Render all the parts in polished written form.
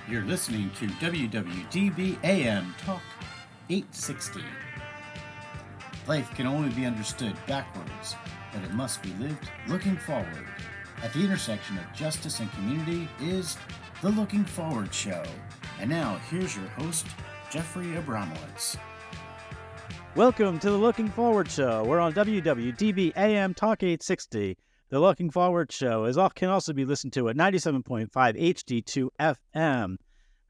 You're listening to WWDB AM Talk 860. Life can only be understood backwards, but it must be lived looking forward. At the intersection of justice and community is The Looking Forward Show. And now, here's your host, Jeffrey Abramowitz. Welcome to The Looking Forward Show. We're on WWDB AM Talk 860. The Looking Forward Show can also be listened to at 97.5 HD2 FM.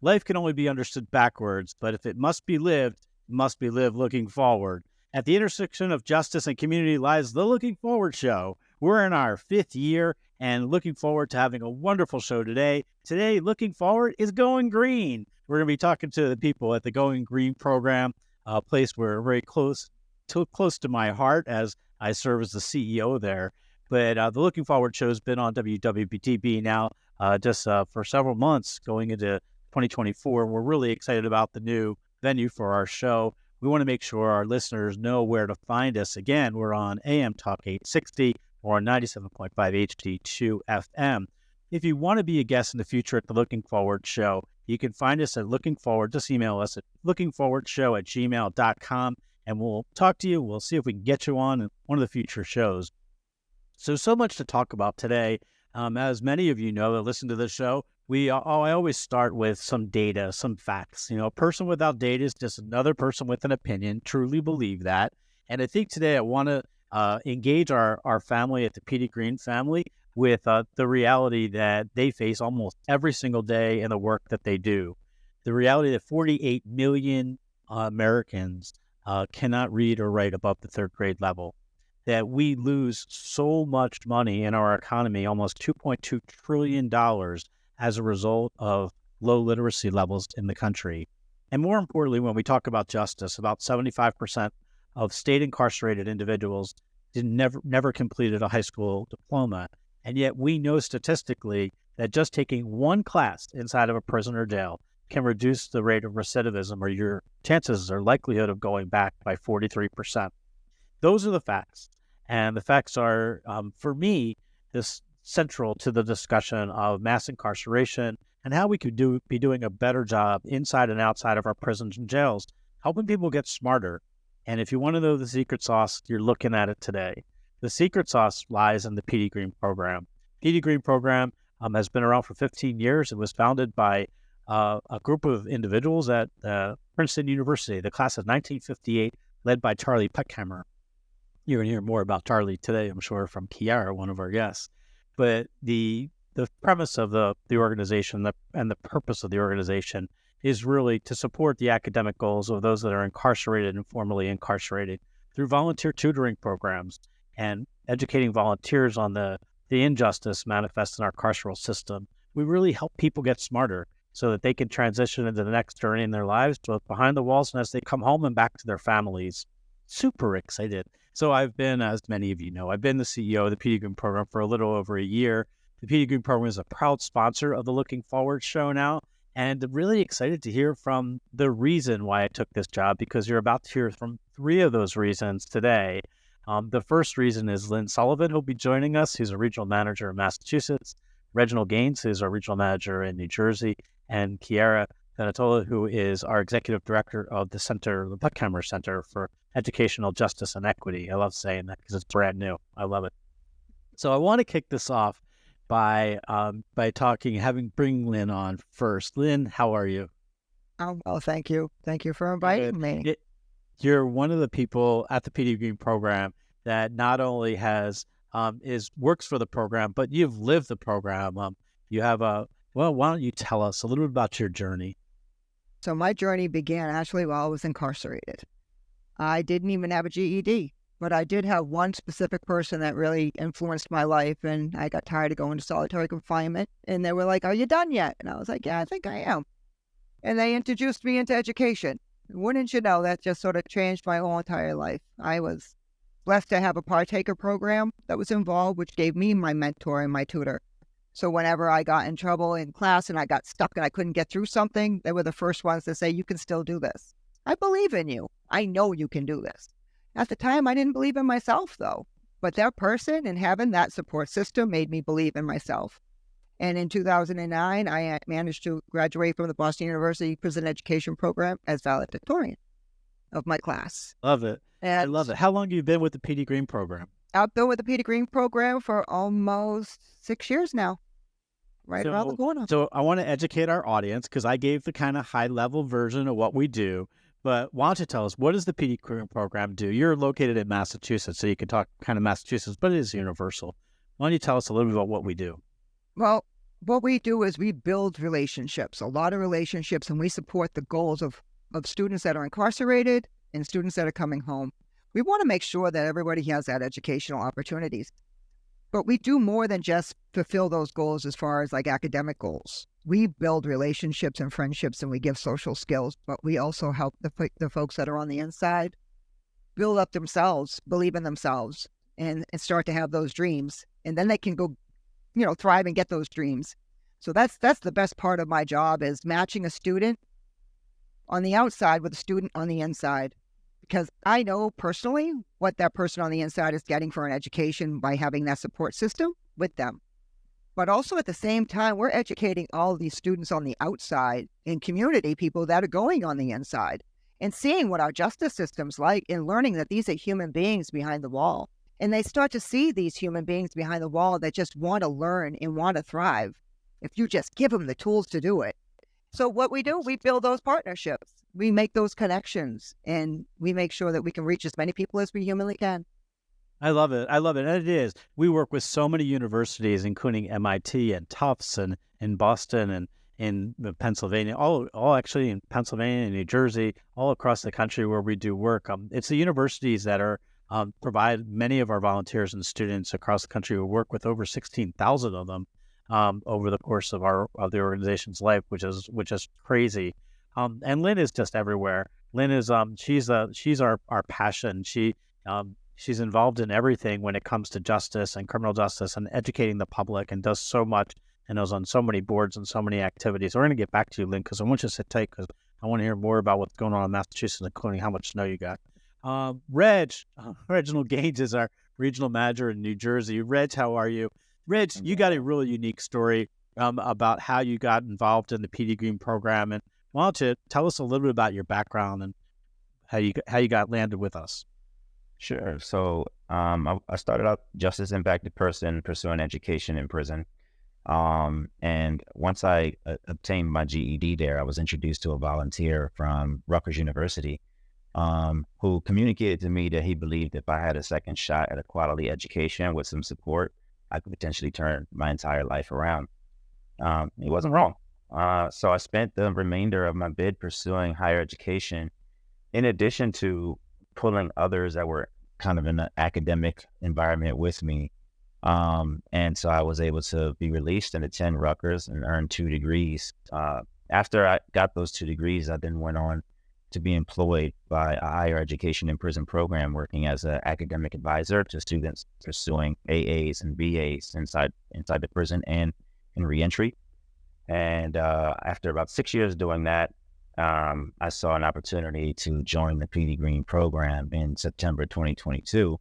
Life can only be understood backwards, but if it must be lived, it must be lived looking forward. At the intersection of justice and community lies The Looking Forward Show. We're in our 5th year and looking forward to having a wonderful show today. Today, looking forward is Going Greene. We're going to be talking to the people at the Going Greene program, a place where very close to my heart as I serve as the CEO there. But the Looking Forward show has been on WWDB now for several months going into 2024. We're really excited about the new venue for our show. We want to make sure our listeners know where to find us. Again, we're on AM Talk 860 or on 97.5 HD2 FM. If you want to be a guest in the future at the Looking Forward show, you can find us at Looking Forward. Just email us at lookingforwardshow@gmail.com and we'll talk to you. We'll see if we can get you on one of the future shows. So much to talk about today. As many of you know that listen to this show, I always start with some data, some facts. You know, a person without data is just another person with an opinion. Truly believe that. And I think today I want to engage our family at the Petey Greene family with the reality that they face almost every single day in the work that they do. The reality that 48 million Americans cannot read or write above the 3rd grade level. That we lose so much money in our economy, almost $2.2 trillion as a result of low literacy levels in the country. And more importantly, when we talk about justice, about 75% of state incarcerated individuals never completed a high school diploma. And yet we know statistically that just taking one class inside of a prison or jail can reduce the rate of recidivism or your chances or likelihood of going back by 43%. Those are the facts. And the facts are, for me, this central to the discussion of mass incarceration and how we could be doing a better job inside and outside of our prisons and jails, helping people get smarter. And if you want to know the secret sauce, you're looking at it today. The secret sauce lies in the Petey Greene program. Petey Greene program has been around for 15 years. It was founded by a group of individuals at Princeton University, the class of 1958, led by Charlie Peckhammer. You're going to hear more about Charlie today, I'm sure, from Kiara, one of our guests. But the premise of the organization and the purpose of the organization is really to support the academic goals of those that are incarcerated and formerly incarcerated through volunteer tutoring programs and educating volunteers on the injustice manifest in our carceral system. We really help people get smarter so that they can transition into the next journey in their lives, both behind the walls and as they come home and back to their families. Super excited. So I've been, as many of you know, I've been the CEO of the Petey Greene program for a little over a year. The Petey Greene program is a proud sponsor of the Looking Forward show now, and really excited to hear from the reason why I took this job, because you're about to hear from 3 of those reasons today. The first reason is Lynn Sullivan, who'll be joining us. He's a regional manager in Massachusetts. Reginald Gaines, who's our regional manager in New Jersey, and Kiara Donatola, who is our executive director of the center, the Peckhammer Center for Educational Justice and Equity. I love saying that because it's brand new. I love it. So I want to kick this off by bring Lynn on first. Lynn, how are you? Oh, well, thank you. Thank you for inviting me. You're one of the people at the Petey Greene program that not only works for the program, but you've lived the program. You have why don't you tell us a little bit about your journey? So my journey began actually while I was incarcerated. I didn't even have a GED, but I did have one specific person that really influenced my life, and I got tired of going to solitary confinement, and they were like, "Are you done yet?" And I was like, "Yeah, I think I am." And they introduced me into education. Wouldn't you know, that just sort of changed my whole entire life. I was blessed to have a partaker program that was involved, which gave me my mentor and my tutor. So whenever I got in trouble in class and I got stuck and I couldn't get through something, they were the first ones to say, "You can still do this. I believe in you. I know you can do this." At the time, I didn't believe in myself, though. But that person and having that support system made me believe in myself. And in 2009, I managed to graduate from the Boston University Prison Education Program as valedictorian of my class. Love it. I And love it. How long have you been with the PD Greene program? I've been with the Peter Greene program for almost 6 years now, right around the corner. So I want to educate our audience because I gave the kind of high level version of what we do. But why don't you tell us, what does the PD Greene program do? You're located in Massachusetts, so you can talk kind of Massachusetts, but it is universal. Why don't you tell us a little bit about what we do? Well, what we do is we build relationships, a lot of relationships, and we support the goals of students that are incarcerated and students that are coming home. We want to make sure that everybody has that educational opportunities. But we do more than just fulfill those goals as far as like academic goals. We build relationships and friendships, and we give social skills, but we also help the folks that are on the inside build up themselves, believe in themselves, and start to have those dreams. And then they can go, thrive and get those dreams. So that's the best part of my job, is matching a student on the outside with a student on the inside. Because I know personally what that person on the inside is getting for an education by having that support system with them. But also at the same time, we're educating all these students on the outside and community people that are going on the inside and seeing what our justice system's like and learning that these are human beings behind the wall. And they start to see these human beings behind the wall that just want to learn and want to thrive if you just give them the tools to do it. So what we do, we build those partnerships. We make those connections, and we make sure that we can reach as many people as we humanly can. I love it. I love it. And it is. We work with so many universities, including MIT and Tufts and in Boston and in Pennsylvania, all actually in Pennsylvania and New Jersey, all across the country where we do work. It's the universities that are provide many of our volunteers and students across the country. We work with over 16,000 of them over the course of the organization's life, which is crazy. And Lynn is just everywhere. Lynn is she's our passion. She's involved in everything when it comes to justice and criminal justice and educating the public, and does so much and is on so many boards and so many activities. We're going to get back to you, Lynn, because I want you to sit tight because I want to hear more about what's going on in Massachusetts, including how much snow you got. Reginald Gaines is our regional manager in New Jersey. Reg, how are you? Reg, you got a really unique story about how you got involved in the PD Greene program, and why don't you tell us a little bit about your background and how you got landed with us? Sure. So I started out just as impacted person pursuing education in prison. And once I obtained my GED there, I was introduced to a volunteer from Rutgers University who communicated to me that he believed if I had a second shot at a quality education with some support, I could potentially turn my entire life around. He wasn't wrong. So I spent the remainder of my bid pursuing higher education, in addition to pulling others that were kind of in an academic environment with me. And so I was able to be released and attend Rutgers and earn 2 degrees. After I got those 2 degrees, I then went on to be employed by a higher education in prison program, working as an academic advisor to students pursuing AAs and BAs inside the prison and in reentry. And after about 6 years doing that, I saw an opportunity to join the PD Greene program in September 2022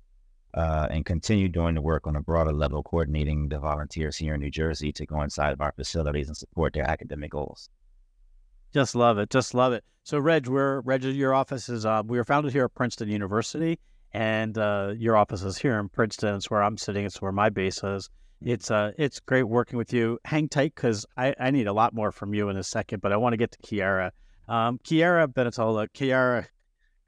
and continue doing the work on a broader level, coordinating the volunteers here in New Jersey to go inside of our facilities and support their academic goals. Just love it. Just love it. So, Reg, your office is, we were founded here at Princeton University, and your office is here in Princeton. It's where I'm sitting. It's where my base is. It's great working with you. Hang tight, because I need a lot more from you in a second, but I want to get to Chiara. Chiara Benetola. Chiara,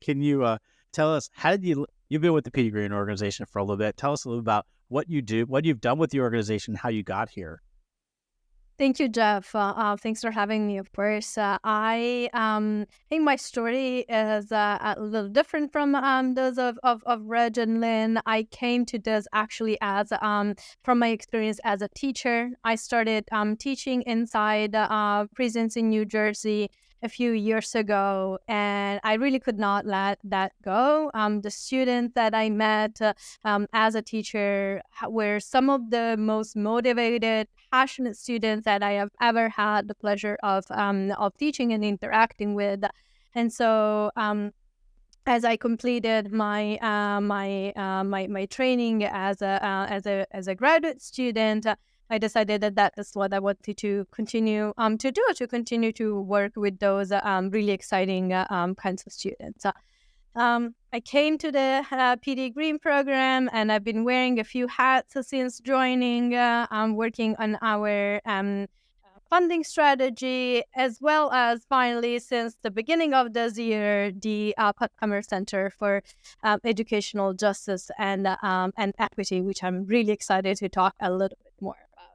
can you tell us, you've been with the PD Greene organization for a little bit. Tell us a little about what you do, what you've done with the organization, how you got here. Thank you, Jeff. Thanks for having me, of course. I think my story is a little different from those of Reg and Lynn. I came to this actually as from my experience as a teacher. I started teaching inside prisons in New Jersey a few years ago, and I really could not let that go. The students that I met as a teacher were some of the most motivated, passionate students that I have ever had the pleasure of teaching and interacting with. And so as I completed my my training as a graduate student, I decided that that is what I wanted to continue to do, to continue to work with those really exciting kinds of students. I came to the PD Greene program, and I've been wearing a few hats since joining. I'm working on our funding strategy, as well as finally, since the beginning of this year, the Puttkamer Center for Educational Justice and Equity, which I'm really excited to talk a little bit more about.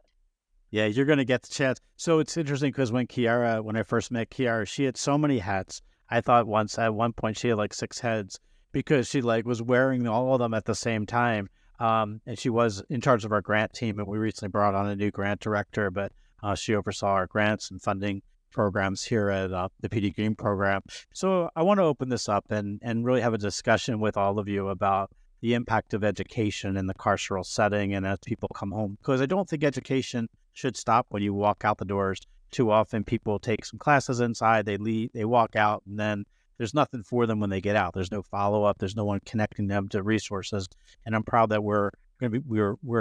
Yeah, you're going to get the chance. So it's interesting because when I first met Kiara, she had so many hats. I thought at one point she had like 6 heads because she like was wearing all of them at the same time. And she was in charge of our grant team, and we recently brought on a new grant director, but she oversaw our grants and funding programs here at the PD Greene program. So I want to open this up and really have a discussion with all of you about the impact of education in the carceral setting and as people come home. Because I don't think education should stop when you walk out the doors. Too often people take some classes inside, they leave, they walk out, and then there's nothing for them when they get out. There's no follow-up. There's no one connecting them to resources. And I'm proud that we're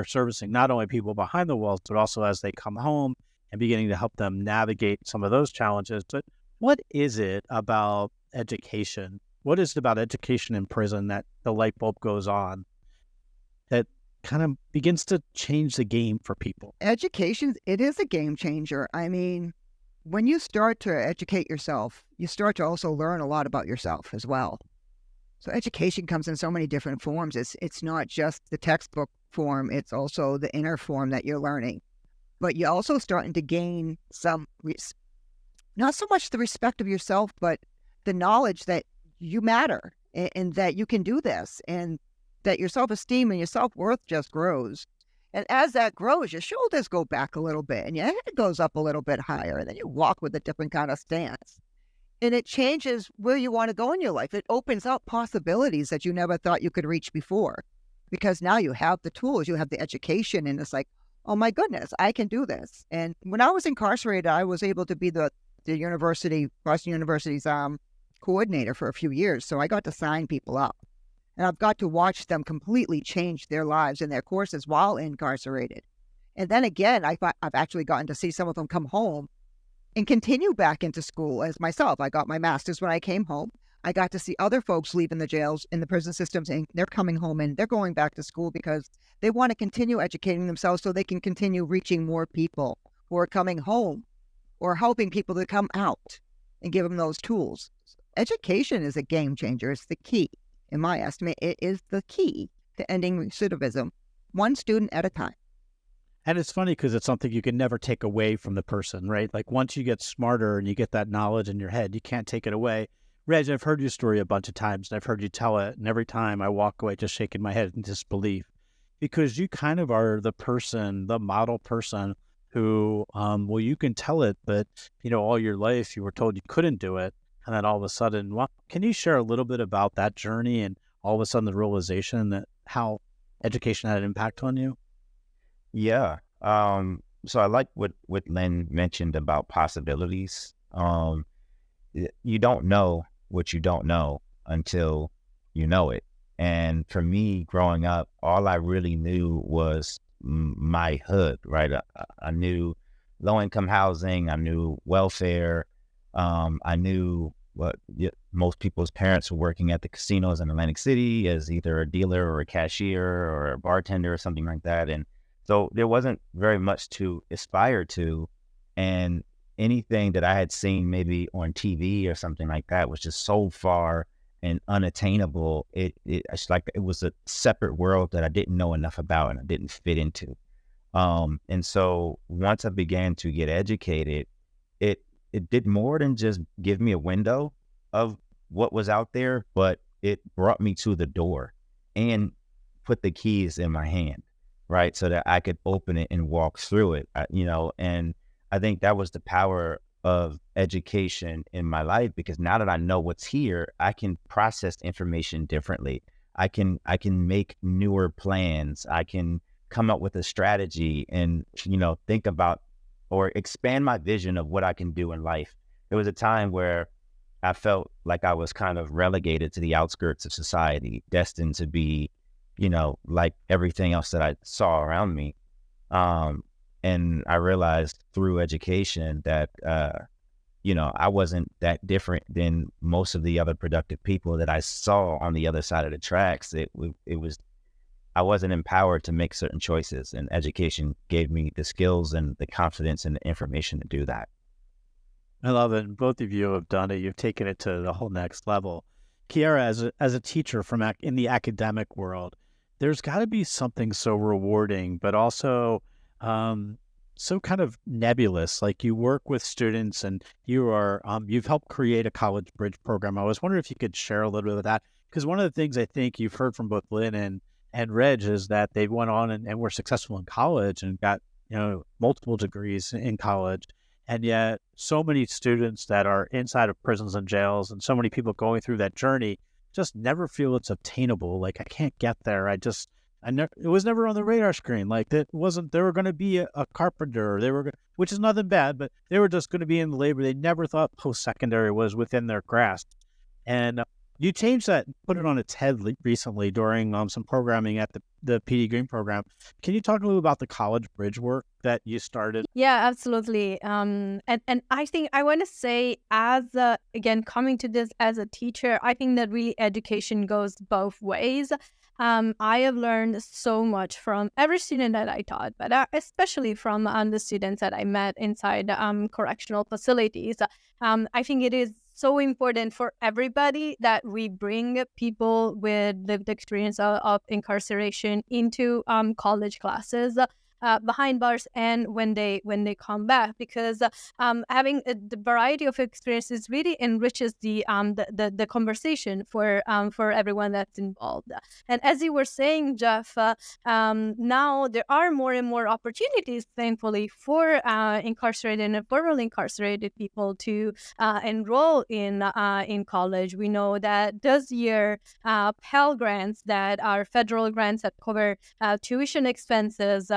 servicing not only people behind the walls, but also as they come home and beginning to help them navigate some of those challenges. But what is it about education? What is it about education in prison that the light bulb goes on that kind of begins to change the game for people? Education, it is a game changer. I mean, when you start to educate yourself, you start to also learn a lot about yourself as well. So education comes in so many different forms. It's not just the textbook form, it's also the inner form that you're learning. But you're also starting to gain not so much the respect of yourself, but the knowledge that you matter and that you can do this, and that your self-esteem and your self-worth just grows. And as that grows, your shoulders go back a little bit and your head goes up a little bit higher, and then you walk with a different kind of stance. And it changes where you want to go in your life. It opens up possibilities that you never thought you could reach before, because now you have the tools, you have the education, and it's like, oh my goodness, I can do this. And when I was incarcerated, I was able to be the Boston University's coordinator for a few years. So I got to sign people up. And I've got to watch them completely change their lives and their courses while incarcerated. And then again, I've actually gotten to see some of them come home and continue back into school as myself. I got my master's when I came home. I got to see other folks leaving the jails in the prison systems, and they're coming home and they're going back to school because they want to continue educating themselves so they can continue reaching more people who are coming home or helping people to come out and give them those tools. Education is a game changer. It's the key. In my estimate, it is the key to ending recidivism, one student at a time. And it's funny because it's something you can never take away from the person, right? Like once you get smarter and you get that knowledge in your head, you can't take it away. Reg, I've heard your story a bunch of times and I've heard you tell it. And every time I walk away just shaking my head in disbelief, because you kind of are the person, the model person who, well, you can tell it, but, you know, all your life you were told you couldn't do it. And then all of a sudden, well, can you share a little bit about that journey and all of a sudden the realization that how education had an impact on you? Yeah. So I like what Lynn mentioned about possibilities. You don't know what you don't know until you know it. And for me, growing up, all I really knew was my hood, right? I knew low-income housing. I knew welfare. I knew what most people's parents were working at the casinos in Atlantic City as either a dealer or a cashier or a bartender or something like that. And so there wasn't very much to aspire to. And anything that I had seen maybe on TV or something like that was just so far and unattainable. It's like it was a separate world that I didn't know enough about and I didn't fit into. And so once I began to get educated, it did more than just give me a window of what was out there, but it brought me to the door and put the keys in my hand, right? So that I could open it and walk through it, and I think that was the power of education in my life, because now that I know what's here, I can process information differently. I can make newer plans. I can come up with a strategy and, think about or expand my vision of what I can do in life. There was a time where I felt like I was kind of relegated to the outskirts of society, destined to be, like everything else that I saw around me. And And I realized through education that, I wasn't that different than most of the other productive people that I saw on the other side of the tracks. I wasn't empowered to make certain choices, and education gave me the skills and the confidence and the information to do that. I love it. And both of you have done it. You've taken it to the whole next level. Kiara, as a teacher in the academic world, there's got to be something so rewarding, but also so kind of nebulous. Like, you work with students, and you've helped create a college bridge program. I was wondering if you could share a little bit of that, because one of the things I think you've heard from both Lynn and Reg is that they went on and were successful in college and got multiple degrees in college. And yet so many students that are inside of prisons and jails, and so many people going through that journey, just never feel it's obtainable. Like, I can't get there. it was never on the radar screen. Like, they were going to be a carpenter. Which is nothing bad, but they were just going to be in the labor. They never thought post-secondary was within their grasp. And you changed that, put it on its head recently during some programming at the PD Greene program. Can you talk a little about the college bridge work that you started? Yeah, absolutely. And I think I want to say, again, coming to this as a teacher, I think that really education goes both ways. I have learned so much from every student that I taught, but especially from the students that I met inside correctional facilities. I think it is so important for everybody that we bring people with lived experience of incarceration into college classes. Behind bars and when they come back, because having the variety of experiences really enriches the conversation for everyone that's involved. And as you were saying, Jeff, now there are more and more opportunities, thankfully, for incarcerated and formerly incarcerated people to enroll in college. We know that this year Pell Grants, that are federal grants that cover tuition expenses,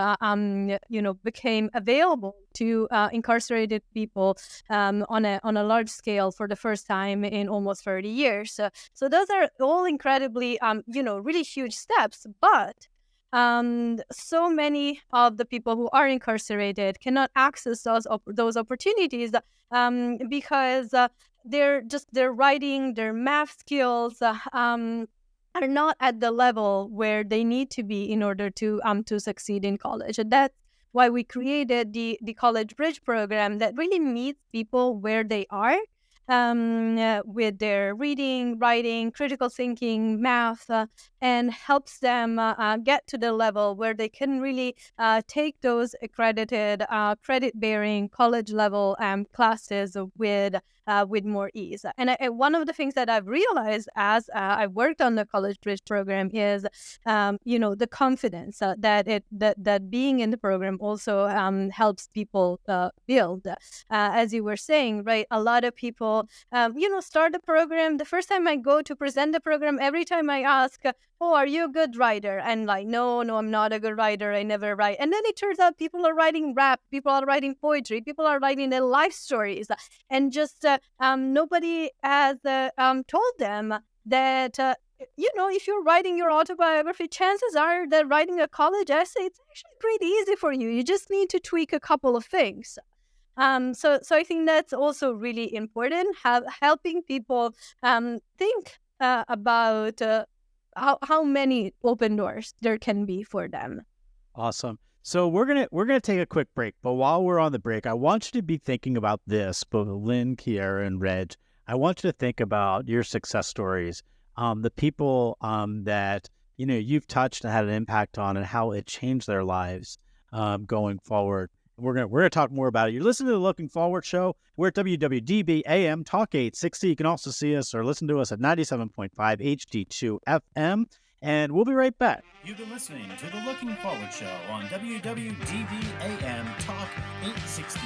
became available to incarcerated people on a large scale for the first time in almost 30 years. So those are all incredibly, really huge steps. But so many of the people who are incarcerated cannot access those opportunities because their writing, their math skills, are not at the level where they need to be in order to succeed in college. And that's why we created the College Bridge program that really meets people where they are with their reading, writing, critical thinking, math, and helps them get to the level where they can really take those accredited, credit-bearing college-level classes with more ease. And one of the things that I've realized as I've worked on the College Bridge program is, the confidence that being in the program also helps people build. As you were saying, right? A lot of people, start the program. The first time I go to present the program, every time I ask, "Oh, are you a good writer?" And like, no, I'm not a good writer. I never write. And then it turns out people are writing rap, people are writing poetry, people are writing their life stories, and just nobody has told them that if you're writing your autobiography, chances are that writing a college essay, it's actually pretty easy for you. You just need to tweak a couple of things. So I think that's also really important, helping people think about how many open doors there can be for them. Awesome. So we're gonna take a quick break, but while we're on the break, I want you to be thinking about this, both Lynn, Kiara, and Reg. I want you to think about your success stories, the people that you've touched and had an impact on, and how it changed their lives going forward. We're gonna talk more about it. You're listening to the Looking Forward Show. We're at WWDB AM Talk 860. You can also see us or listen to us at 97.5 HD2 FM. And we'll be right back. You've been listening to the Looking Forward Show on WWDB AM Talk 860.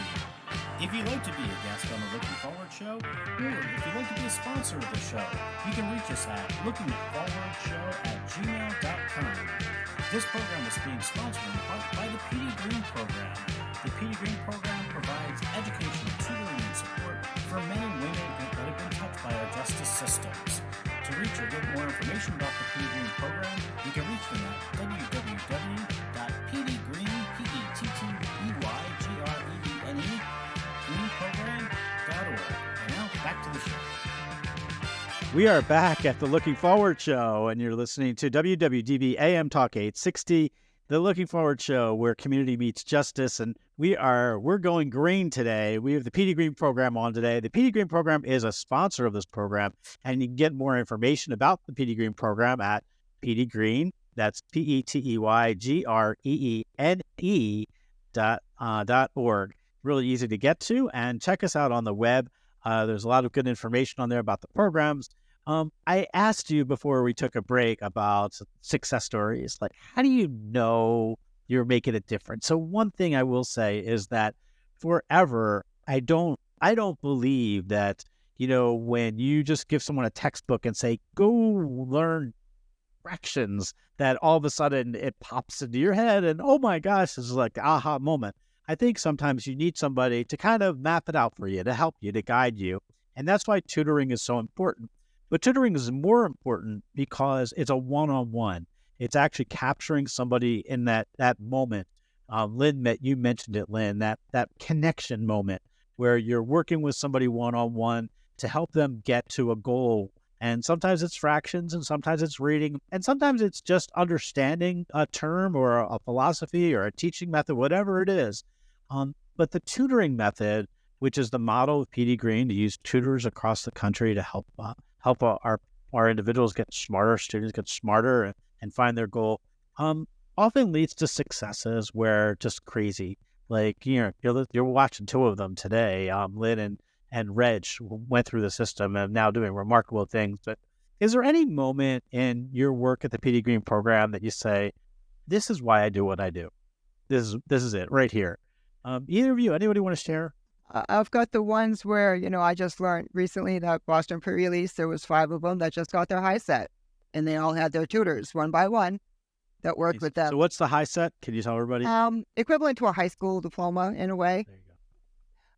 If you'd like to be a guest on the Looking Forward Show, or if you'd like to be a sponsor of the show, you can reach us at lookingforwardshow@gmail.com. This program is being sponsored in part by the PD Greene program. The PD Greene program provides education, tutoring, and support for men and women that have been touched by our justice systems. To reach or get more information about the PD Greene program, you can reach them at www.pdgreen.com. We are back at the Looking Forward Show, and you're listening to WWDB AM Talk 860, the Looking Forward Show, where community meets justice. And we're going green today. We have the PD Greene program on today. The PD Greene program is a sponsor of this program, and you can get more information about the PD Greene program at PD Greene. That's PETEYGREENE.org. Really easy to get to, and check us out on the web. There's a lot of good information on there about the programs. I asked you before we took a break about success stories. Like, how do you know you're making a difference? So one thing I will say is that forever, I don't believe that, when you just give someone a textbook and say, go learn fractions, that all of a sudden it pops into your head and, oh my gosh, this is like the aha moment. I think sometimes you need somebody to kind of map it out for you, to help you, to guide you. And that's why tutoring is so important. But tutoring is more important because it's a one-on-one. It's actually capturing somebody in that moment. Lynn, you mentioned it, Lynn, that connection moment where you're working with somebody one-on-one to help them get to a goal. And sometimes it's fractions, and sometimes it's reading, and sometimes it's just understanding a term or a philosophy or a teaching method, whatever it is. But the tutoring method, which is the model of PD Greene, to use tutors across the country to help our individuals get smarter, students get smarter and find their goal, often leads to successes where just crazy. Like, you're watching two of them today. Lynn and Reg went through the system and now doing remarkable things. But is there any moment in your work at the PD Greene program that you say, this is why I do what I do? This is it right here. Either of you, anybody want to share? I've got the ones where, I just learned recently that Boston pre-release, there was 5 of them that just got their high set. And they all had their tutors, one by one, that worked with them. So what's the high set? Can you tell everybody? Equivalent to a high school diploma in a way. There you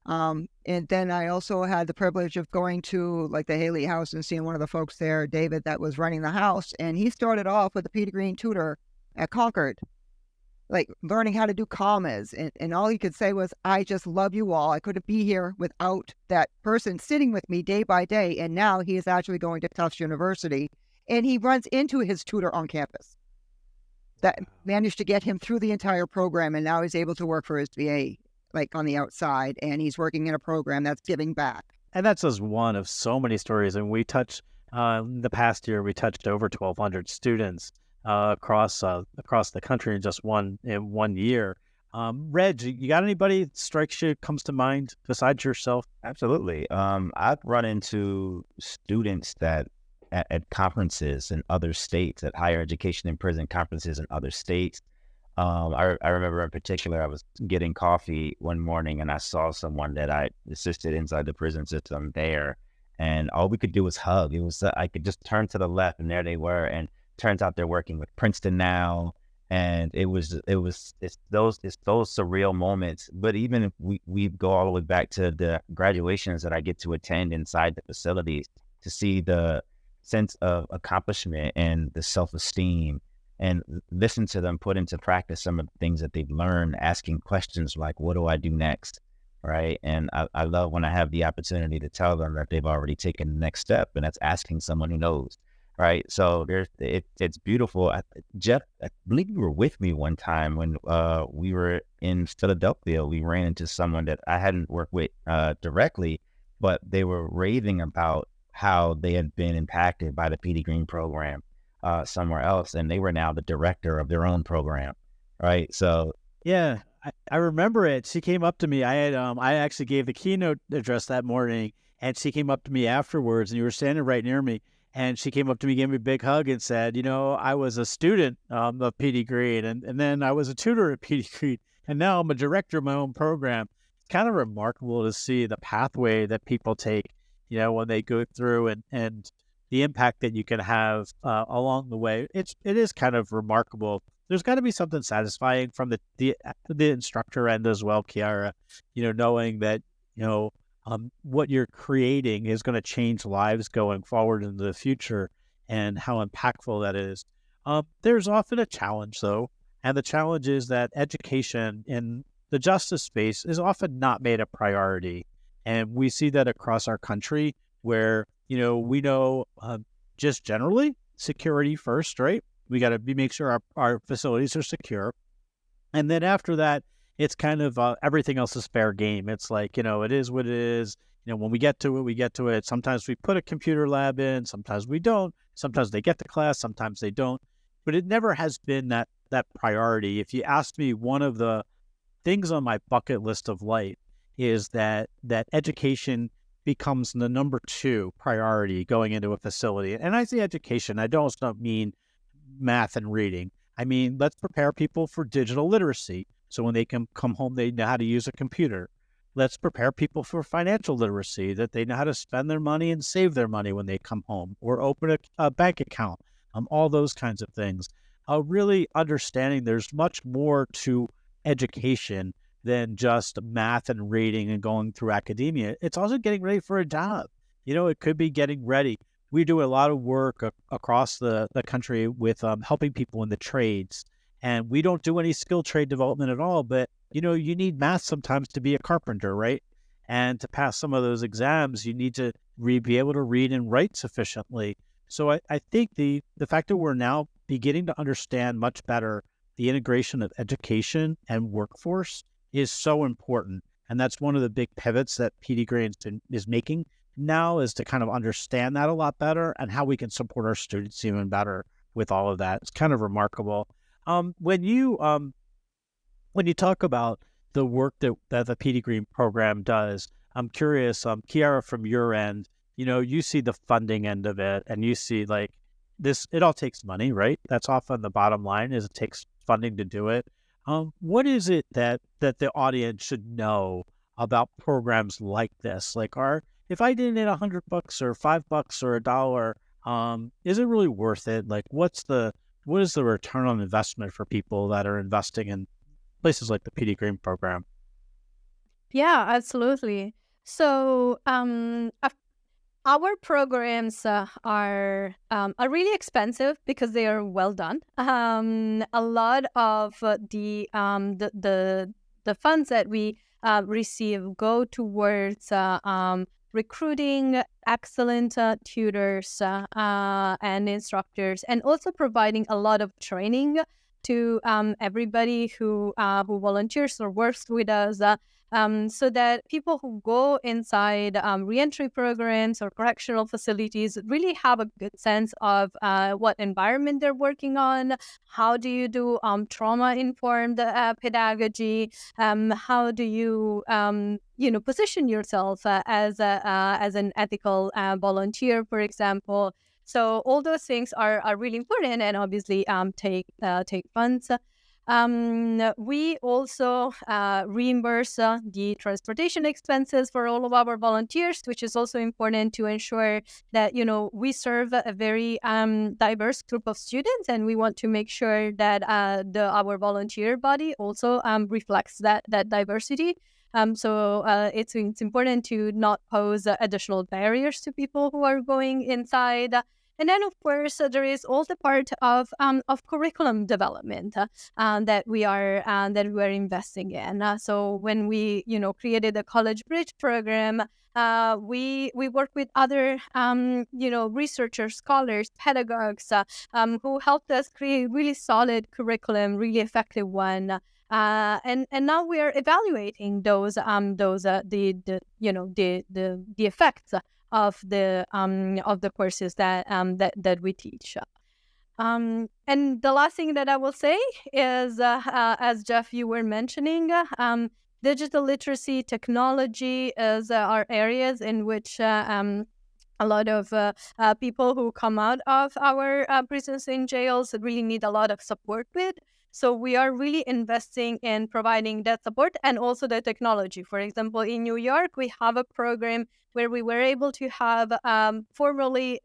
go. And then I also had the privilege of going to like the Haley house and seeing one of the folks there, David, that was running the house. And he started off with a PD Greene tutor at Concord, like learning how to do commas. And all he could say was, I just love you all. I couldn't be here without that person sitting with me day by day. And now he is actually going to Tufts University, and he runs into his tutor on campus. That managed to get him through the entire program, and now he's able to work for his VA, like on the outside, and he's working in a program that's giving back. And that's just one of so many stories. And we touched, the past year, we touched over 1,200 students across the country in just one year. Reg, you got anybody that strikes you, comes to mind besides yourself? Absolutely. I've run into students that at conferences in other states, at higher education in prison conferences in other states. I remember in particular, I was getting coffee one morning and I saw someone that I assisted inside the prison system there, and all we could do was hug. It was I could just turn to the left and there they were, and turns out they're working with Princeton now. And it's those surreal moments. But even if we go all the way back to the graduations that I get to attend inside the facilities, to see the sense of accomplishment and the self-esteem, and listen to them put into practice some of the things that they've learned, asking questions like, what do I do next? Right. And I love when I have the opportunity to tell them that they've already taken the next step, and that's asking someone who knows. Right. So it's beautiful. Jeff, I believe you were with me one time when we were in Philadelphia. We ran into someone that I hadn't worked with directly, but they were raving about how they had been impacted by the PD Greene program somewhere else, and they were now the director of their own program. Right. So yeah, I remember it. She came up to me. I actually gave the keynote address that morning, and she came up to me afterwards, and you were standing right near me. And she came up to me, gave me a big hug, and said, I was a student of PD Greene, and then I was a tutor at PD Greene, and now I'm a director of my own program. It's kind of remarkable to see the pathway that people take, when they go through, and the impact that you can have along the way. It is kind of remarkable. There's got to be something satisfying from the instructor end as well, Kiara, knowing that, what you're creating is going to change lives going forward into the future, and how impactful that is. There's often a challenge, though, and the challenge is that education in the justice space is often not made a priority. And we see that across our country, where We know just generally security first, right? We got to make sure our facilities are secure. And then after that, it's kind of everything else is fair game. It's like, it is what it is. When we get to it, we get to it. Sometimes we put a computer lab in, sometimes we don't. Sometimes they get to class, sometimes they don't. But it never has been that priority. If you asked me, one of the things on my bucket list of life is that education becomes the number 2 priority going into a facility. And I say education, I don't mean math and reading. I mean, let's prepare people for digital literacy. So when they can come home, they know how to use a computer. Let's prepare people for financial literacy, that they know how to spend their money and save their money when they come home, or open a bank account, all those kinds of things. Really understanding there's much more to education than just math and reading and going through academia. It's also getting ready for a job. It could be getting ready. We do a lot of work across the country with helping people in the trades. And we don't do any skilled trade development at all. But, you need math sometimes to be a carpenter, right? And to pass some of those exams, you need to be able to read and write sufficiently. So I think the fact that we're now beginning to understand much better the integration of education and workforce is so important. And that's one of the big pivots that PD Greene is making now, is to kind of understand that a lot better and how we can support our students even better with all of that. It's kind of remarkable. When you talk about the work that the PD Greene program does, I'm curious, Kiara, from your end, you see the funding end of it, and you see like this, it all takes money, right? That's often the bottom line, is it takes funding to do it. What is it that the audience should know about programs like this? Like, if I didn't hit $100 or $5 or $1, is it really worth it? Like, what is the return on investment for people that are investing in places like the PD Greene program? Yeah, absolutely. So, our programs are really expensive because they are well done. A lot of the funds that we receive go towards recruiting excellent tutors and instructors, and also providing a lot of training to everybody who volunteers or works with us. So that people who go inside reentry programs or correctional facilities really have a good sense of what environment they're working on. How do you do trauma-informed pedagogy? How do you position yourself as an ethical volunteer, for example? So all those things are really important, and obviously take funds. We also reimburse the transportation expenses for all of our volunteers, which is also important to ensure that, we serve a very diverse group of students, and we want to make sure that our volunteer body also reflects that diversity. So it's important to not pose additional barriers to people who are going inside. And then, of course, there is all the part of curriculum development that we are investing in. So when we created the College Bridge program, we work with other researchers, scholars, pedagogues who helped us create really solid curriculum, really effective one. And now we are evaluating the effects of the courses that we teach. And the last thing that I will say is, as Jeff, you were mentioning, digital literacy, technology are areas in which a lot of people who come out of our prisons and jails really need a lot of support with. So we are really investing in providing that support and also the technology. For example, in New York, we have a program where we were able to have formerly,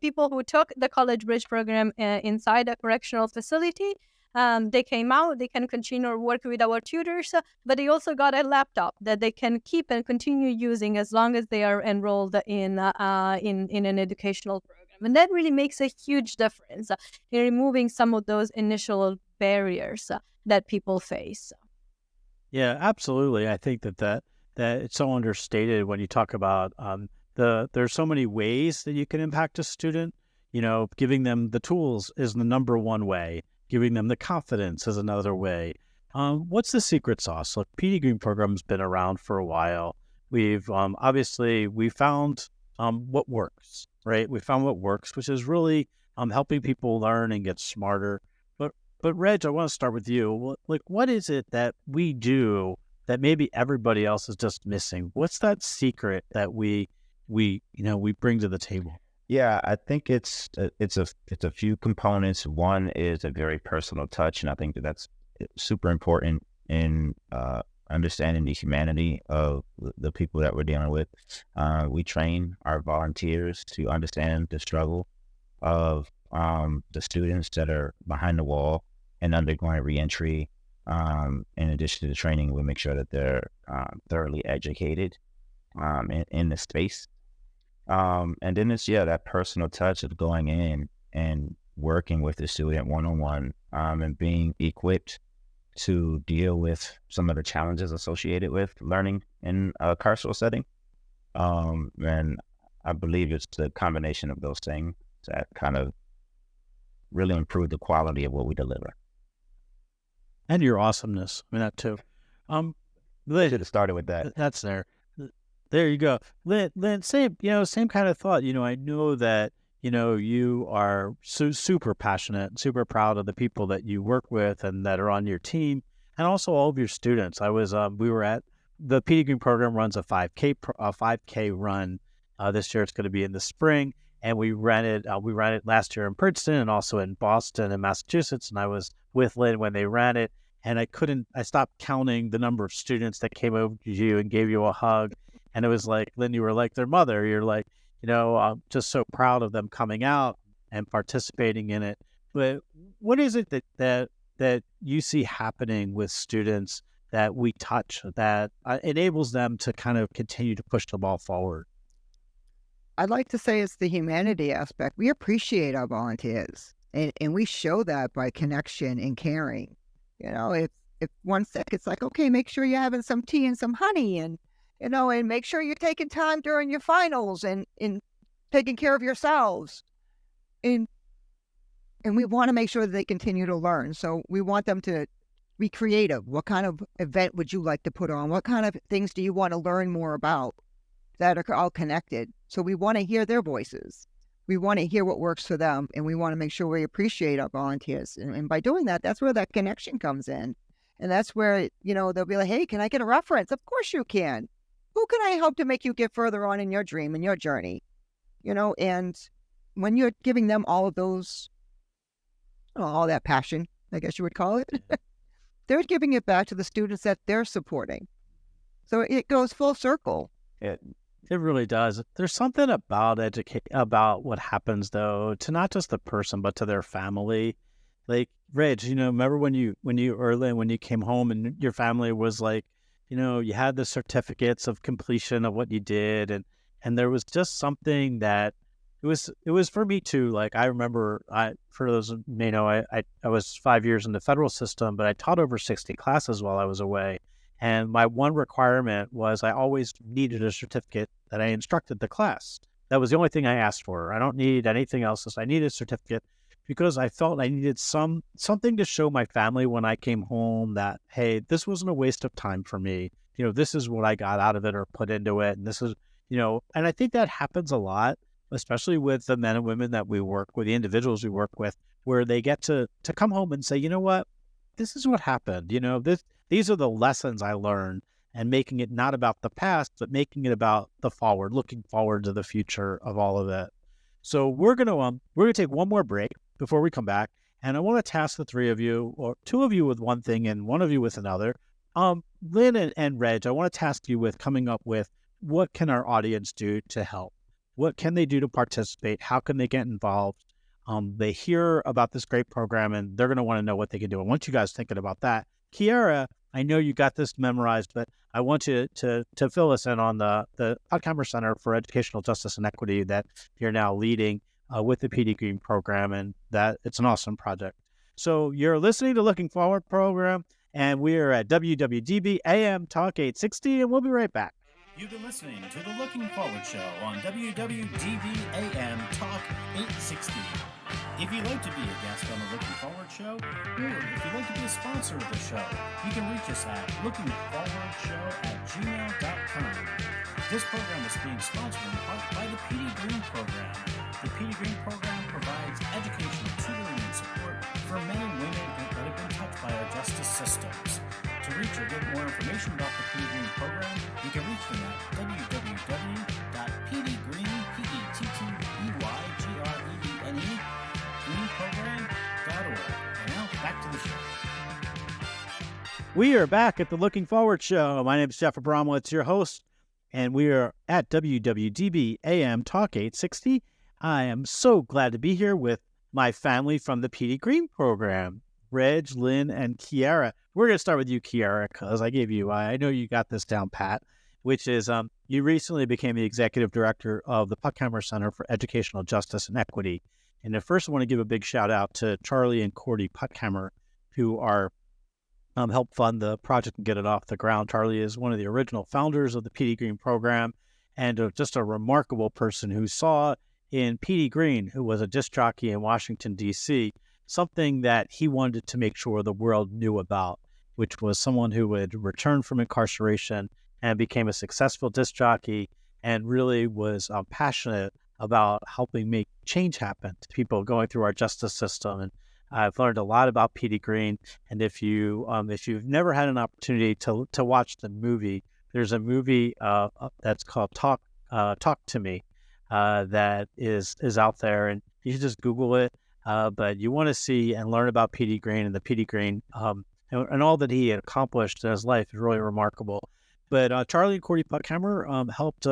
people who took the College Bridge program inside a correctional facility. They came out, they can continue to work with our tutors, but they also got a laptop that they can keep and continue using as long as they are enrolled in an educational program. And that really makes a huge difference in removing some of those initial barriers that people face. Yeah, absolutely. I think that it's so understated when you talk about there's so many ways that you can impact a student. Giving them the tools is the number one way. Giving them the confidence is another way. What's the secret sauce? Look, PD Greene program's been around for a while. We've obviously we found what works, right? We found what works, which is really helping people learn and get smarter. But Reg, I want to start with you. Like, what is it that we do that maybe everybody else is just missing? What's that secret that we bring to the table? Yeah, I think it's a few components. One is a very personal touch, and I think that's super important in understanding the humanity of the people that we're dealing with. We train our volunteers to understand the struggle of the students that are behind the wall and undergoing reentry. In addition to the training, we make sure that they're thoroughly educated in the space. And then it's, that personal touch of going in and working with the student one-on-one, and being equipped to deal with some of the challenges associated with learning in a carceral setting. And I believe it's the combination of those things that kind of really improve the quality of what we deliver. And your awesomeness. I mean, that too. I should have started with that. That's there. There you go. Lynn, same kind of thought. I know that, you are super passionate, super proud of the people that you work with and that are on your team, and also all of your students. We were at the PD Greene program runs a 5K run. This year it's going to be in the spring, and we ran it last year in Princeton and also in Boston and Massachusetts. And I was with Lynn when they ran it, and I stopped counting the number of students that came over to you and gave you a hug. And it was like, Lynn, you were like their mother. You're like, I'm just so proud of them coming out and participating in it. But what is it that you see happening with students that we touch that enables them to kind of continue to push the ball forward? I'd like to say it's the humanity aspect. We appreciate our volunteers, and we show that by connection and caring. If one's sick, it's like, okay, make sure you're having some tea and some honey, and make sure you're taking time during your finals and taking care of yourselves. And we want to make sure that they continue to learn. So we want them to be creative. What kind of event would you like to put on? What kind of things do you want to learn more about that are all connected? So we want to hear their voices. We want to hear what works for them, and we want to make sure we appreciate our volunteers. And by doing that, that's where that connection comes in. And that's where, they'll be like, hey, can I get a reference? Of course you can. Who can I help to make you get further on in your dream and your journey? And when you're giving them all of those, all that passion, I guess you would call it, they're giving it back to the students that they're supporting. So it goes full circle. It really does. There's something about what happens, though, to not just the person, but to their family. Like, Reg, remember when you came home and your family was like, you had the certificates of completion of what you did, and there was just something that it was for me too. Like, I remember, for those who may know, I was 5 years in the federal system, but I taught over 60 classes while I was away. And my one requirement was I always needed a certificate that I instructed the class. That was the only thing I asked for. I don't need anything else. I needed a certificate because I felt I needed something to show my family when I came home that, hey, this wasn't a waste of time for me. This is what I got out of it or put into it. And this is, and I think that happens a lot, especially with the men and women that we work with, the individuals we work with, where they get to come home and say, you know what, this is what happened. These are the lessons I learned, and making it not about the past, but making it about the forward, looking forward to the future of all of it. So we're gonna take one more break before we come back, and I want to task the three of you, or two of you with one thing and one of you with another. Lynn and Reg, I want to task you with coming up with what can our audience do to help? What can they do to participate? How can they get involved? They hear about this great program, and they're going to want to know what they can do. I want you guys thinking about that. Kiara, I know you got this memorized, but I want you to fill us in on the Otkheimer Center for Educational Justice and Equity that you're now leading with the PD Greene program, and that it's an awesome project. So you're listening to Looking Forward program, and we are at WWDB AM Talk 860, and we'll be right back. You've been listening to the Looking Forward Show on WWDBAM Talk 860. If you'd like to be a guest on the Looking Forward Show, or if you'd like to be a sponsor of the show, you can reach us at lookingforwardshow@gmail.com. This program is being sponsored in part by the PD Greene Program. The PD Greene Program provides educational tutoring and support for men and women that have been touched by our justice systems. To reach or get more information about the PD Greene Program, you can reach them at greeneprogram.org. And now, back to the show. We are back at the Looking Forward Show. My name is Jeff Abramowitz, your host, and we are at WWDB AM Talk 860. I am so glad to be here with my family from the PD Greene Program, Reg, Lynn, and Kiara. We're going to start with you, Kiara, because I know you got this down pat, which is you recently became the executive director of the Puckhammer Center for Educational Justice and Equity. And at first, I want to give a big shout out to Charlie and Cordy Puckhammer, who are helped fund the project and get it off the ground. Charlie is one of the original founders of the PD Greene Program and just a remarkable person who saw in PD Greene, who was a disc jockey in Washington, D.C., something that he wanted to make sure the world knew about, which was someone who would return from incarceration and became a successful disc jockey and really was passionate about helping make change happen to people going through our justice system. And I've learned a lot about PD Greene. And if you've never had an opportunity to watch the movie, there's a movie that's called Talk to Me that is out there, and you can just Google it. But you want to see and learn about PD Greene and the PD Greene and all that he had accomplished in his life is really remarkable. But Charlie and Cordy Puckhammer helped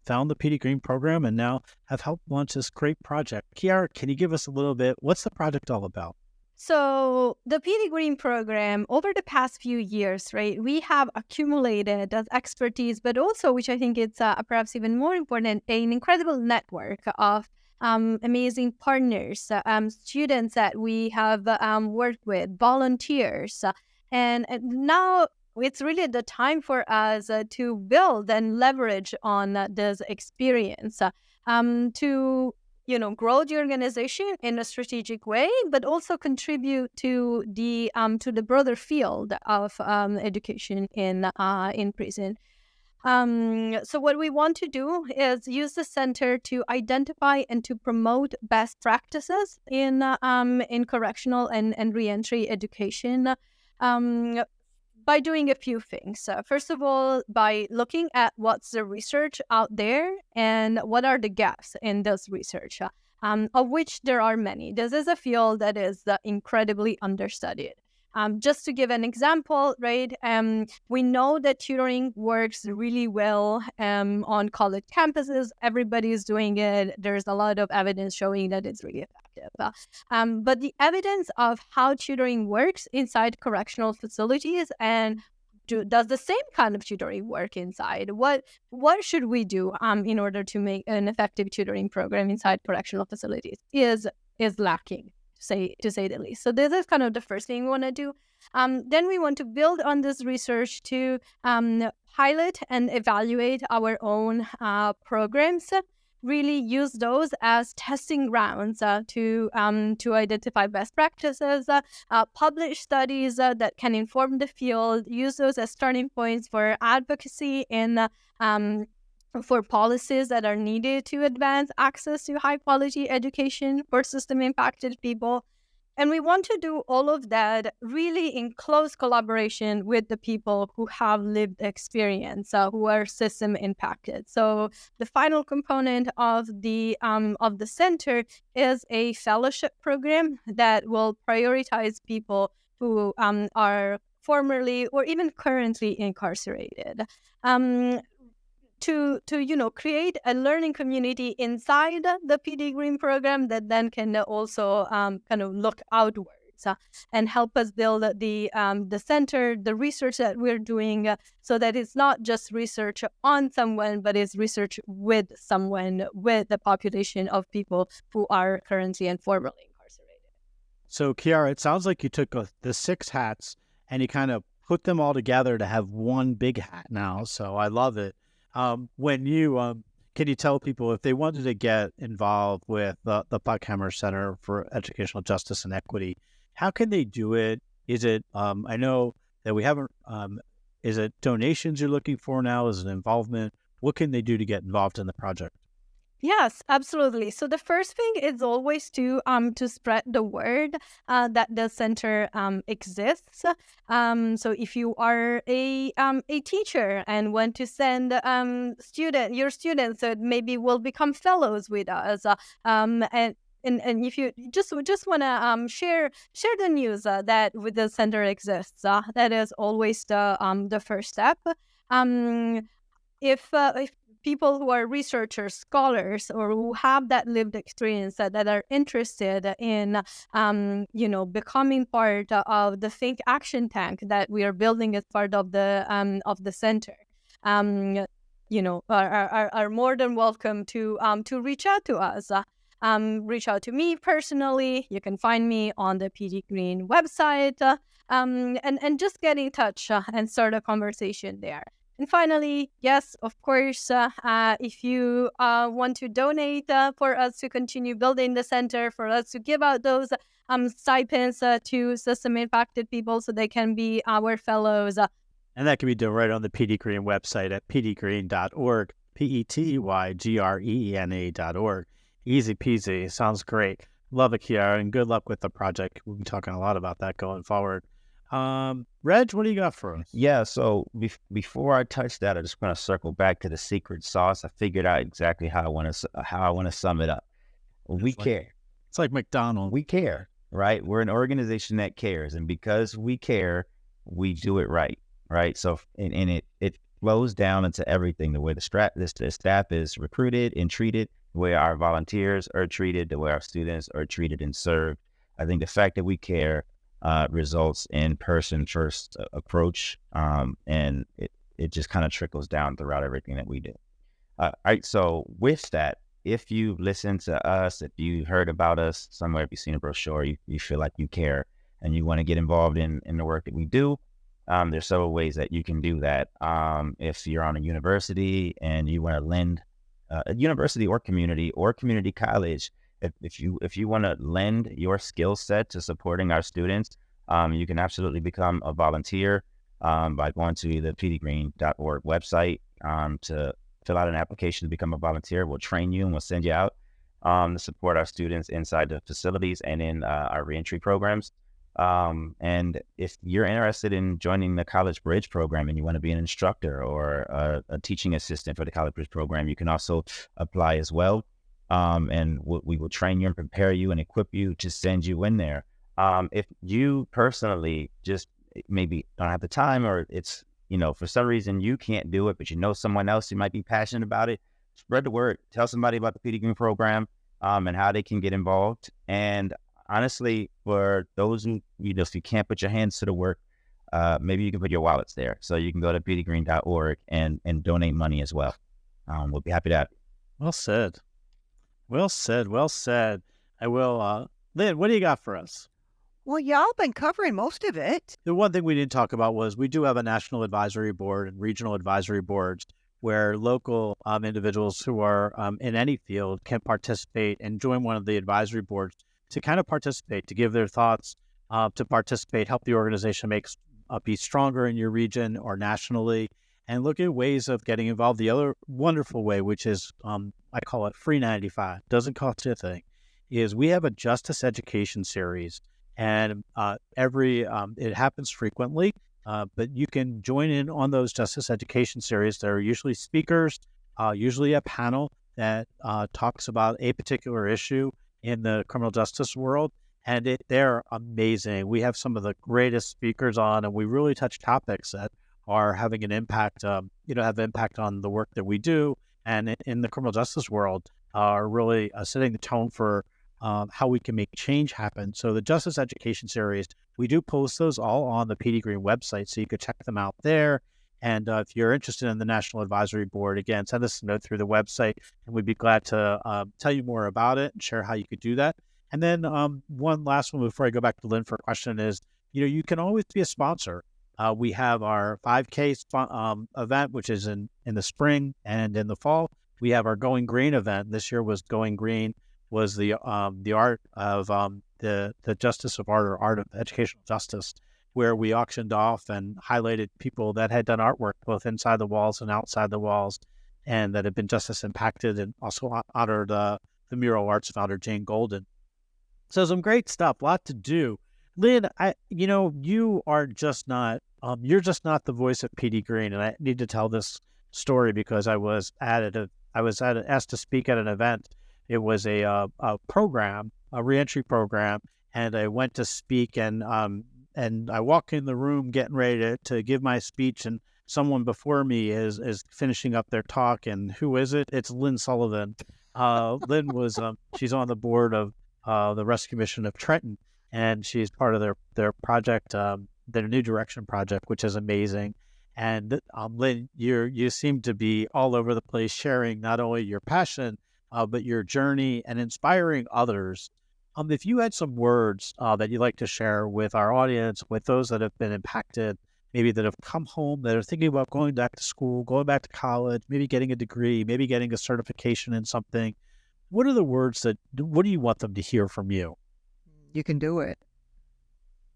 found the PD Greene Program and now have helped launch this great project. Kiara, can you give us a little bit? What's the project all about? So the PD Greene Program, over the past few years, right, we have accumulated as expertise, but also, which I think it's perhaps even more important, an incredible network of amazing partners, students that we have worked with, volunteers. And now it's really the time for us to build and leverage on this experience to grow the organization in a strategic way, but also contribute to the broader field of education in prison. So what we want to do is use the center to identify and to promote best practices in correctional and reentry education. By doing a few things. First of all, by looking at what's the research out there and what are the gaps in this research, of which there are many. This is a field that is incredibly understudied. Just to give an example, right, we know that tutoring works really well on college campuses. Everybody is doing it. There's a lot of evidence showing that it's really effective. But the evidence of how tutoring works inside correctional facilities and does the same kind of tutoring work inside? What should we do in order to make an effective tutoring program inside correctional facilities is lacking, to say the least. So this is kind of the first thing we want to do. Then we want to build on this research to pilot and evaluate our own programs. Really use those as testing grounds to identify best practices, publish studies that can inform the field, use those as starting points for advocacy and for policies that are needed to advance access to high-quality education for system-impacted people. And we want to do all of that really in close collaboration with the people who have lived experience, who are system impacted. So the final component of the center is a fellowship program that will prioritize people who are formerly or even currently incarcerated. To create a learning community inside the PD Greene Program that then can also kind of look outwards and help us build the center, the research that we're doing, so that it's not just research on someone, but it's research with someone, with the population of people who are currently and formerly incarcerated. So, Kiara, it sounds like you took the 6 hats and you kind of put them all together to have one big hat now. So I love it. When you can you tell people if they wanted to get involved with the Puckhammer Center for Educational Justice and Equity, how can they do it? Is it I know that we haven't is it donations you're looking for now? Is it involvement? What can they do to get involved in the project? Yes, absolutely. So the first thing is always to spread the word that the center exists. So if you are a teacher and want to send your students that maybe will become fellows with us, and if you just want to share the news that with the center exists, that is always the first step. Um, if people who are researchers, scholars, or who have that lived experience that are interested in, becoming part of the Think Action Tank that we are building as part of the center, are more than welcome to reach out to us. Reach out to me personally. You can find me on the PD Greene website, and just get in touch and start a conversation there. And finally, yes, of course, if you want to donate for us to continue building the center, for us to give out those stipends to system-impacted people so they can be our fellows. And that can be done right on the PD Greene website at pdgreene.org, PETYGREENA.org. Easy peasy. Sounds great. Love it, Kiara, and good luck with the project. We'll be talking a lot about that going forward. Reg, what do you got for us? Yeah, so before I touch that, I just want to circle back to the secret sauce. I figured out exactly how I want to sum it up. We care. It's like McDonald's. We care, right? We're an organization that cares, and because we care, we do it right? So and it flows down into everything: the way the staff is recruited and treated, the way our volunteers are treated, the way our students are treated and served. I think the fact that we care results in person first approach, and it just kind of trickles down throughout everything that we do. All right, so with that, if you listen to us, if you heard about us somewhere, if you've seen a brochure, you feel like you care and you want to get involved in the work that we do, there's several ways that you can do that. If you're on a university and you want to lend a university or community college, if you want to lend your skill set to supporting our students, you can absolutely become a volunteer by going to the pdgreene.org website to fill out an application to become a volunteer. We'll train you and we'll send you out to support our students inside the facilities and in our reentry programs. And if you're interested in joining the College Bridge program and you want to be an instructor or a teaching assistant for the College Bridge program, you can also apply as well. And we will train you and prepare you and equip you to send you in there. If you personally just maybe don't have the time, or it's, for some reason you can't do it, but you know someone else who might be passionate about it, spread the word. Tell somebody about the PD Greene program and how they can get involved. And honestly, for those who, if you can't put your hands to the work, maybe you can put your wallets there. So you can go to pdgreene.org and donate money as well. We'll be happy to have you. Well said. Well said. I will. Lynn, what do you got for us? Well, y'all been covering most of it. The one thing we didn't talk about was we do have a national advisory board and regional advisory boards where local individuals who are in any field can participate and join one of the advisory boards to kind of participate, to give their thoughts, to participate, help the organization be stronger in your region or nationally, and look at ways of getting involved. The other wonderful way, which is, I call it free 95, doesn't cost you a thing, is we have a justice education series. And it happens frequently, but you can join in on those justice education series. There are usually speakers, usually a panel that talks about a particular issue in the criminal justice world, and they're amazing. We have some of the greatest speakers on, and we really touch topics that are having an impact, have impact on the work that we do, and in the criminal justice world are really setting the tone for how we can make change happen. So the Justice Education Series, we do post those all on the PD Greene website, so you could check them out there. And if you're interested in the National Advisory Board, again, send us a note through the website, and we'd be glad to tell you more about it and share how you could do that. And then one last one before I go back to Lynn for a question is, you can always be a sponsor. We have our 5K event, which is in the spring and in the fall. We have our Going Green event. This year was Going Green was the art of the justice of art, or art of educational justice, where we auctioned off and highlighted people that had done artwork both inside the walls and outside the walls, and that had been justice impacted, and also honored the mural arts founder Jane Golden. So some great stuff, a lot to do. Lynn, you are just not, you're just not the voice of PD Greene, and I need to tell this story because I was asked to speak at an event. It was a program, a reentry program, and I went to speak, and I walk in the room getting ready to give my speech, and someone before me is finishing up their talk, and who is it? It's Lynn Sullivan. Lynn was she's on the board of the Rescue Mission of Trenton, and she's part of their project, their New Direction project, which is amazing. And Lynn, you seem to be all over the place, sharing not only your passion, but your journey and inspiring others. If you had some words that you'd like to share with our audience, with those that have been impacted, maybe that have come home, that are thinking about going back to school, going back to college, maybe getting a degree, maybe getting a certification in something, what are the words what do you want them to hear from you? You can do it.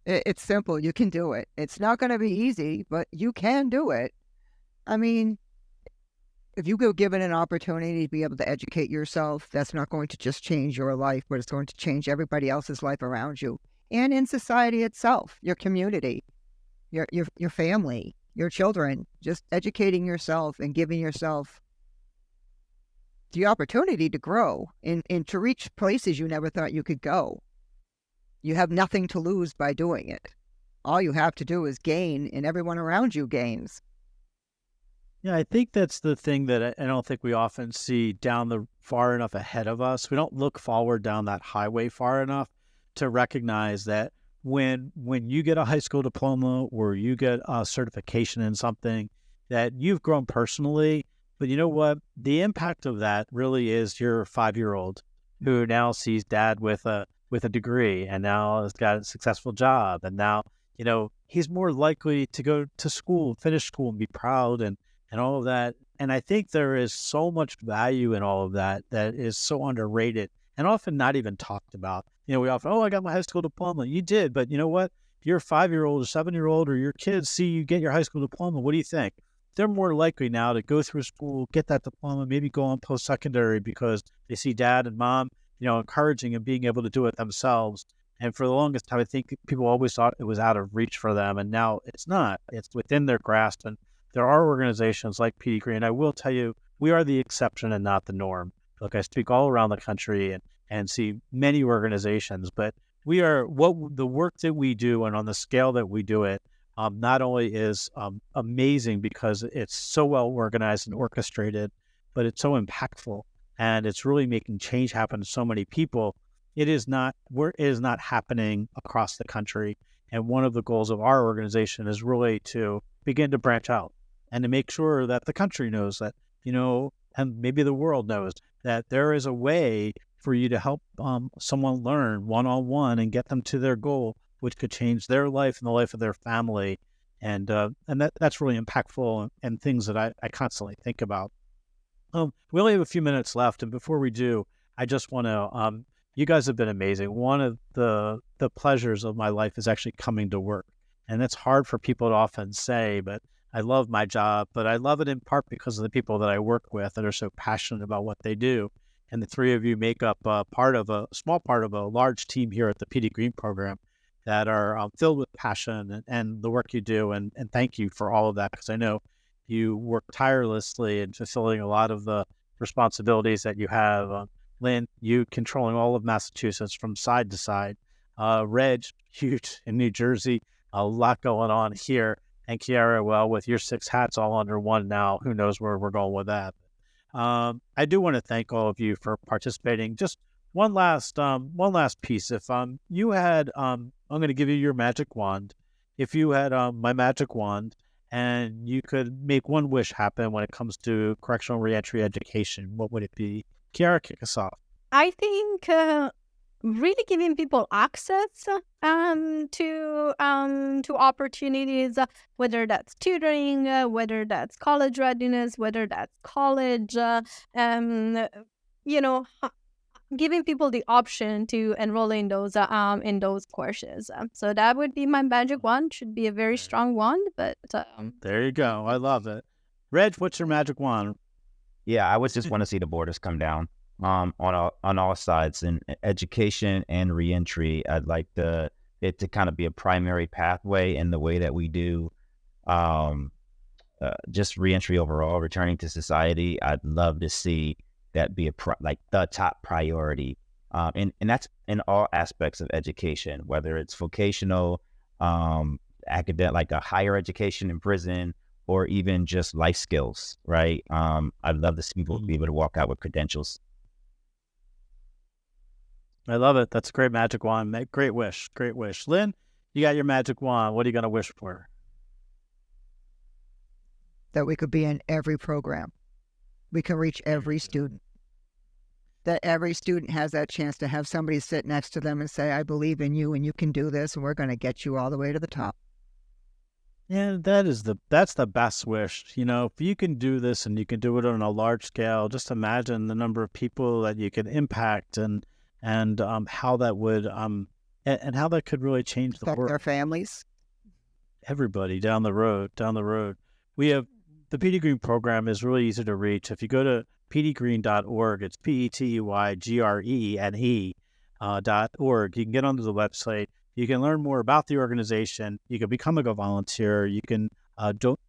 It's simple. You can do it. It's not going to be easy, but you can do it. I mean, if you go given an opportunity to be able to educate yourself, that's not going to just change your life, but it's going to change everybody else's life around you and in society itself, your community, your family, your children. Just educating yourself and giving yourself the opportunity to grow and to reach places you never thought you could go. You have nothing to lose by doing it. All you have to do is gain, and everyone around you gains. Yeah, I think that's the thing that I don't think we often see far enough ahead of us. We don't look forward down that highway far enough to recognize that when you get a high school diploma or you get a certification in something, that you've grown personally. But you know what? The impact of that really is your 5-year-old who now sees dad with a degree, and now has got a successful job, and now he's more likely to go to school, finish school, and be proud, and all of that. And I think there is so much value in all of that is so underrated and often not even talked about. We often, I got my high school diploma. You did, but you know what? Your 5-year-old or 7-year-old or your kids see you get your high school diploma. What do you think? They're more likely now to go through school, get that diploma, maybe go on post-secondary because they see dad and mom, encouraging and being able to do it themselves. And for the longest time, I think people always thought it was out of reach for them. And now it's not. It's within their grasp. And there are organizations like PD Greene. I will tell you, we are the exception and not the norm. Look, I speak all around the country and see many organizations, but we are the work that we do and on the scale that we do it, not only is amazing because it's so well organized and orchestrated, but it's so impactful. And it's really making change happen to so many people. It is not happening across the country. And one of the goals of our organization is really to begin to branch out and to make sure that the country knows that, and maybe the world knows that there is a way for you to help someone learn one-on-one and get them to their goal, which could change their life and the life of their family. And that's really impactful and things that I constantly think about. We only have a few minutes left, and before we do, I just want to, you guys have been amazing. One of the pleasures of my life is actually coming to work, and that's hard for people to often say, but I love my job, but I love it in part because of the people that I work with that are so passionate about what they do. And the three of you make up a small part of a large team here at the PD Greene program that are filled with passion and the work you do. And thank you for all of that, because I know you work tirelessly in fulfilling a lot of the responsibilities that you have. Lynn, you controlling all of Massachusetts from side to side. Reg, huge in New Jersey, a lot going on here. And Kiara, well, with your 6 hats all under one now, who knows where we're going with that. I do want to thank all of you for participating. Just one last piece. If you had, I'm going to give you your magic wand. If you had my magic wand, and you could make one wish happen when it comes to correctional reentry education, what would it be? Kiara, kick us off. I think really giving people access to opportunities, whether that's tutoring, whether that's college readiness, whether that's college, you know, giving people the option to enroll in those courses. So that would be my magic wand. Should be a very strong wand, but there you go. I love it. Reg, what's your magic wand? Yeah, I would just want to see the borders come down on all sides, in education and reentry. I'd like it to kind of be a primary pathway in the way that we do just reentry overall, returning to society. I'd love to see that be like the top priority, and that's in all aspects of education, whether it's vocational, academic, like a higher education in prison, or even just life skills, right? I'd love to see people be able to walk out with credentials. I love it. That's a great magic wand. Great wish. Great wish. Lynn, you got your magic wand. What are you going to wish for? That we could be in every program. We can reach every student. That every student has that chance to have somebody sit next to them and say, I believe in you and you can do this and we're going to get you all the way to the top. Yeah, that's the best wish. You know, if you can do this and you can do it on a large scale, just imagine the number of people that you can impact and how that would and how that could really change the world. Their families. Everybody down the road. We have the PD Greene program is really easy to reach. If you go to pdgreene.org, it's PETYGRENE.org. You can get onto the website. You can learn more about the organization. You can become a volunteer. You can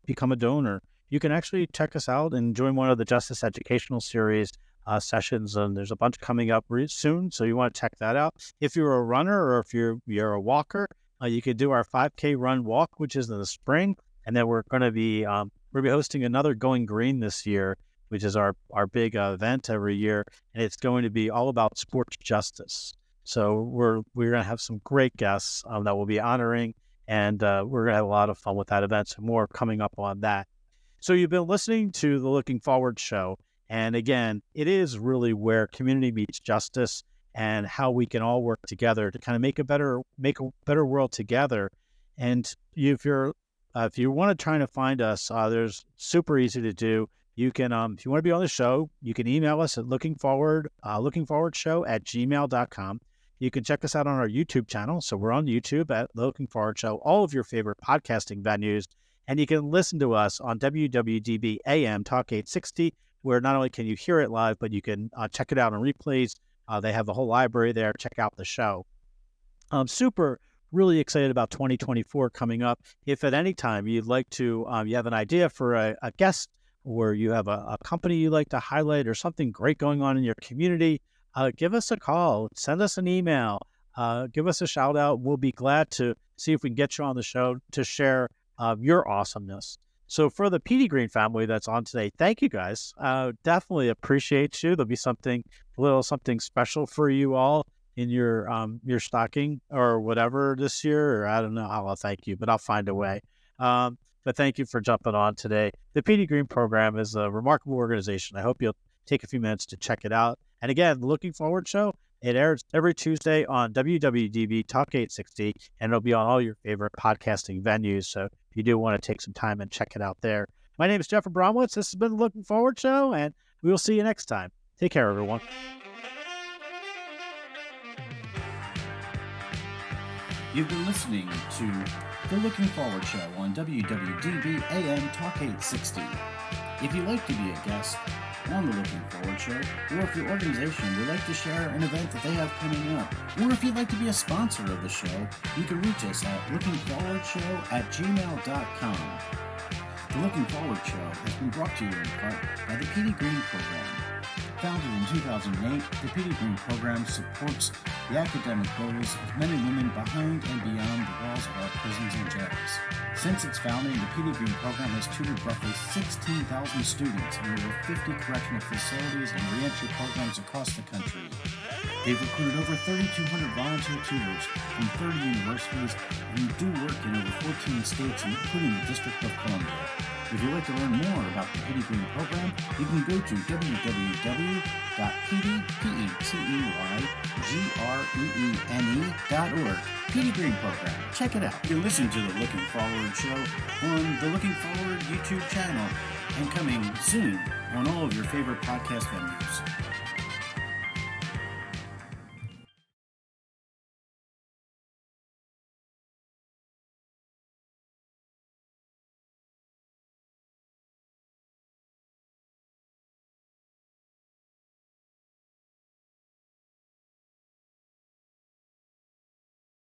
become a donor. You can actually check us out and join one of the Justice Educational Series sessions. And there's a bunch coming up soon, so you want to check that out. If you're a runner or if you're a walker, you could do our 5K run walk, which is in the spring. And then we're going to be hosting another Going Green this year, which is our big event every year, and it's going to be all about sports justice. So we're going to have some great guests that we'll be honoring, and we're going to have a lot of fun with that event. So more coming up on that. So you've been listening to the Looking Forward show, and again, it is really where community meets justice and how we can all work together to kind of make a better world together. And if you want to try to find us, there's super easy to do. You can, if you want to be on the show, you can email us at lookingforwardshow@gmail.com. You can check us out on our YouTube channel. So we're on YouTube at Looking Forward Show, all of your favorite podcasting venues. And you can listen to us on WWDB AM Talk 860, where not only can you hear it live, but you can check it out on replays. They have the whole library there. Check out the show. Really excited about 2024 coming up. If at any time you'd like to, you have an idea for a guest, or you have a company you'd like to highlight, or something great going on in your community, give us a call, send us an email, give us a shout out. We'll be glad to see if we can get you on the show to share your awesomeness. So for the PD Greene family that's on today, thank you guys. Definitely appreciate you. There'll be something special for you all in your stocking or whatever this year, or I don't know how I'll thank you, but I'll find a way. But thank you for jumping on today. The PD Greene program is a remarkable organization. I hope you'll take a few minutes to check it out. And again, the Looking Forward show, it airs every Tuesday on WWDB Talk 860, and it'll be on all your favorite podcasting venues. So if you do want to take some time and check it out there. My name is Jeff Abramowitz. This has been the Looking Forward show, and we will see you next time. Take care, everyone. You've been listening to The Looking Forward Show on WWDB AM Talk 860. If you'd like to be a guest on The Looking Forward Show, or if your organization would like to share an event that they have coming up, or if you'd like to be a sponsor of the show, you can reach us at lookingforwardshow@gmail.com. The Looking Forward Show has been brought to you in part by the PD Greene program. Founded in 2008, the PD Greene program supports the academic goals of men and women behind and beyond the walls of our prisons and jails. Since its founding, the PD Greene program has tutored roughly 16,000 students in over 50 correctional facilities and reentry programs across the country. They've recruited over 3,200 volunteer tutors from 30 universities and do work in over 14 states, including the District of Columbia. If you'd like to learn more about the Petey Greene program, you can go to www.peteygreen.org. Petey Greene program. Check it out. You can listen to the Looking Forward show on the Looking Forward YouTube channel and coming soon on all of your favorite podcast venues.